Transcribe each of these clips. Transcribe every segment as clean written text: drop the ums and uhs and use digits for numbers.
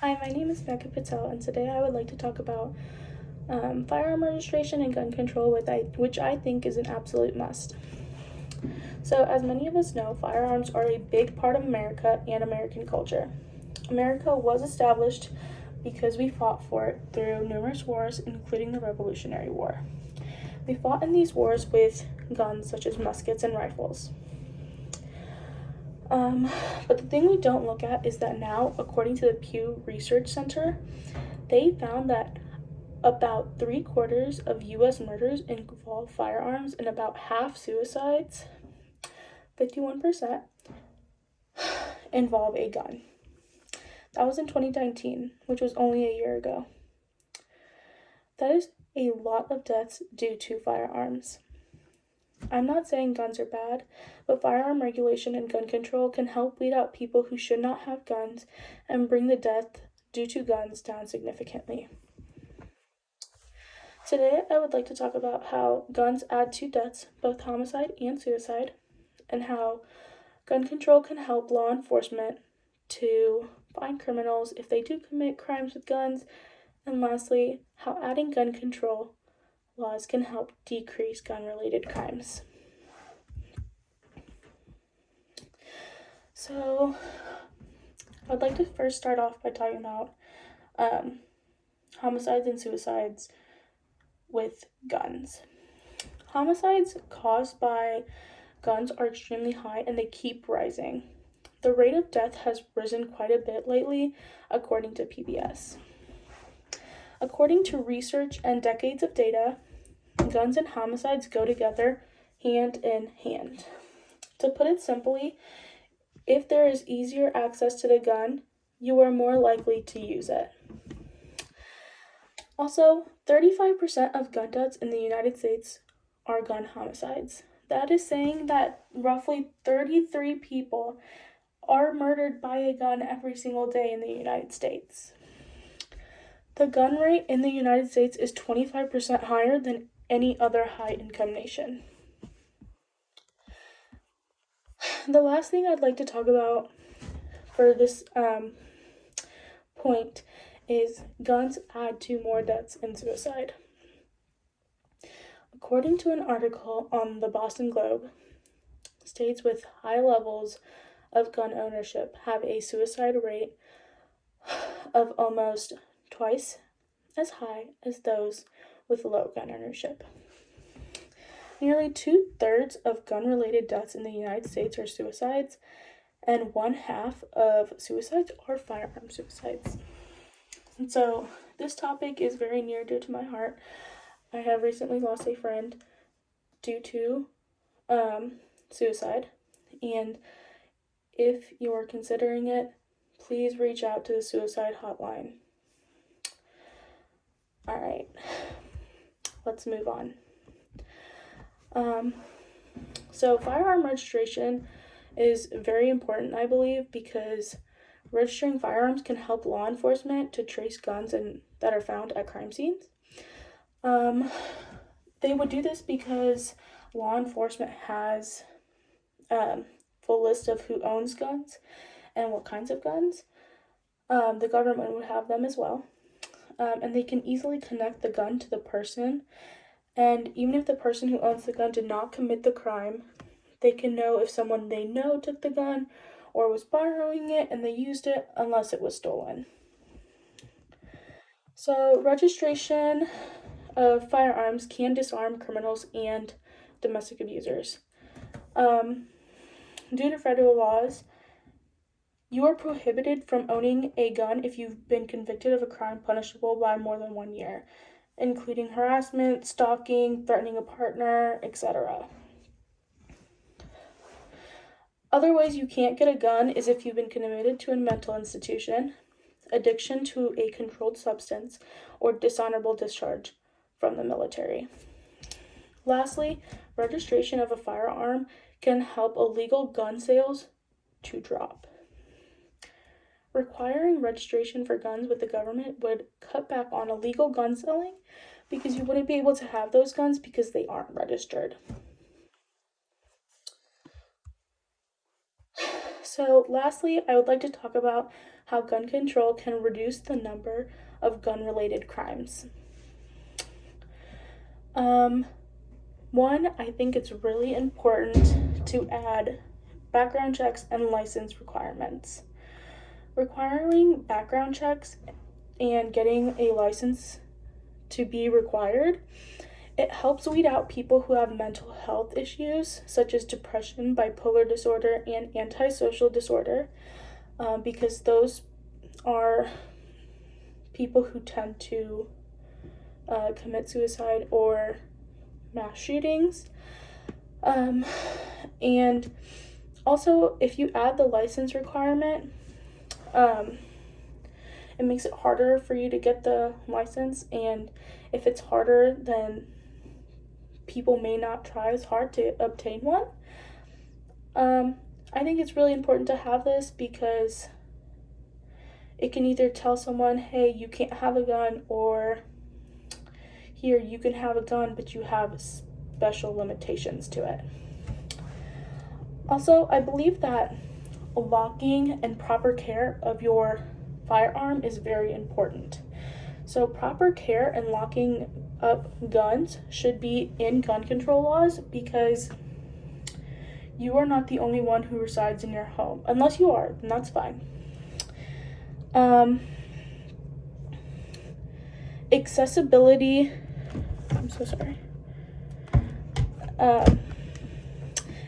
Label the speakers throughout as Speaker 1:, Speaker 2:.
Speaker 1: Hi, my name is Becca Patel, and today I would like to talk about firearm registration and gun control, which I think is an absolute must. So, as many of us know, firearms are a big part of America and American culture. America was established because we fought for it through numerous wars, including the Revolutionary War. We fought in these wars with guns such as muskets and rifles. But the thing we don't look at is that now, according to the Pew Research Center, they found that about 3/4 of US murders involve firearms and about half suicides, 51%, involve a gun. That was in 2019, which was only a year ago. That is a lot of deaths due to firearms. I'm not saying guns are bad, but firearm regulation and gun control can help weed out people who should not have guns and bring the death due to guns down significantly. Today, I would like to talk about how guns add to deaths, both homicide and suicide, and how gun control can help law enforcement to find criminals if they do commit crimes with guns, and lastly, how adding gun control laws can help decrease gun-related crimes. So, I'd like to first start off by talking about homicides and suicides with guns. Homicides caused by guns are extremely high and they keep rising. The rate of death has risen quite a bit lately, according to PBS. According to research and decades of data, guns and homicides go together hand in hand. To put it simply, if there is easier access to the gun, you are more likely to use it. Also, 35% of gun deaths in the United States are gun homicides. That is saying that roughly 33 people are murdered by a gun every single day in the United States. The gun rate in the United States is 25% higher than any other high-income nation. The last thing I'd like to talk about for this point is guns add to more deaths and suicide. According to an article on the Boston Globe, states with high levels of gun ownership have a suicide rate of almost twice as high as those with low gun ownership. Nearly 2/3 of gun-related deaths in the United States are suicides, and 1/2 of suicides are firearm suicides. And so this topic is very near dear to my heart. I have recently lost a friend due to suicide, and if you're considering it, please reach out to the suicide hotline. All right, let's move on. So firearm registration is very important, I believe, because registering firearms can help law enforcement to trace guns that are found at crime scenes. They would do this because law enforcement has full list of who owns guns and what kinds of guns. The government would have them as well. And they can easily connect the gun to the person. And even if the person who owns the gun did not commit the crime, they can know if someone they know took the gun or was borrowing it and they used it unless it was stolen. So registration of firearms can disarm criminals and domestic abusers. Due to federal laws, you are prohibited from owning a gun if you've been convicted of a crime punishable by more than 1 year, including harassment, stalking, threatening a partner, etc. Other ways you can't get a gun is if you've been committed to a mental institution, addiction to a controlled substance, or dishonorable discharge from the military. Lastly, registration of a firearm can help illegal gun sales to drop. Requiring registration for guns with the government would cut back on illegal gun selling because you wouldn't be able to have those guns because they aren't registered. So lastly, I would like to talk about how gun control can reduce the number of gun-related crimes. One, I think it's really important to add background checks and license requirements. Requiring background checks and getting a license to be required, it helps weed out people who have mental health issues such as depression, bipolar disorder, and antisocial disorder, because those are people who tend to commit suicide or mass shootings. And also, if you add the license requirement, it makes it harder for you to get the license, and if it's harder, then people may not try as hard to obtain one. I think it's really important to have this because it can either tell someone, hey, you can't have a gun, or here, you can have a gun, but you have special limitations to it. Also, I believe that locking and proper care of your firearm is very important. So proper care and locking up guns should be in gun control laws, because you are not the only one who resides in your home. Unless you are, then that's fine. Accessibility, I'm so sorry.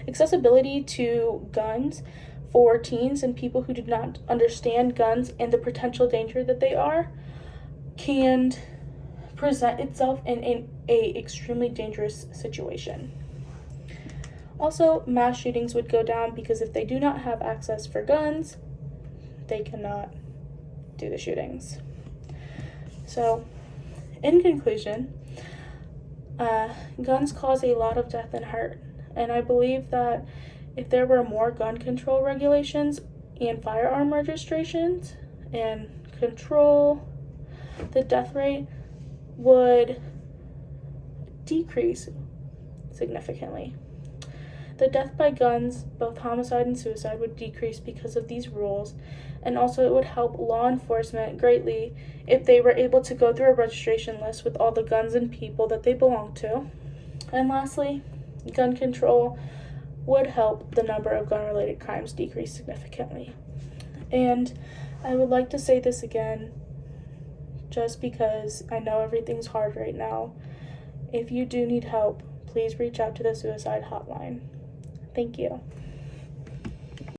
Speaker 1: Accessibility to guns for teens and people who do not understand guns and the potential danger that they are can present itself in a extremely dangerous situation. Also, mass shootings would go down because if they do not have access for guns, they cannot do the shootings. So, in conclusion, guns cause a lot of death and hurt, and I believe that if there were more gun control regulations and firearm registrations and control, the death rate would decrease significantly. The death by guns, both homicide and suicide, would decrease because of these rules, and also it would help law enforcement greatly if they were able to go through a registration list with all the guns and people that they belong to. And lastly, gun control would help the number of gun-related crimes decrease significantly. And I would like to say this again, just because I know everything's hard right now. If you do need help, please reach out to the suicide hotline. Thank you.